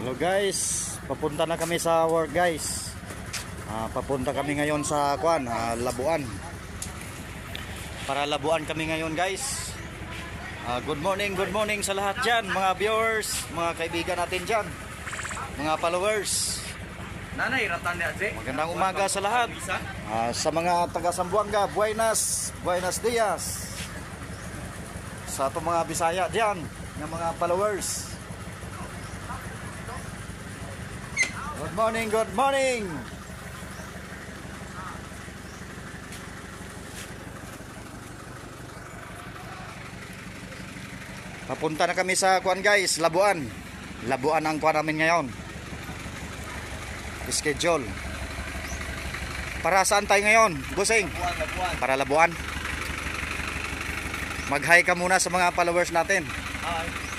Hello guys, papunta na kami sa work guys. Papunta kami ngayon sa Labuan. Para Labuan kami ngayon guys. Good morning sa lahat dyan, mga viewers, mga kaibigan natin dyan, mga followers. Magandang umaga sa lahat. Sa mga taga Sambuanga, buenos dias. Sa itong mga Bisaya dyan, ng mga followers. Good morning. Papunta na kami sa guys, Labuan. Labuan ang namin ngayon. Schedule. Para saan tayo ngayon, Busing? Labuan. Para Labuan. Mag-hi ka muna sa mga followers natin. Hi.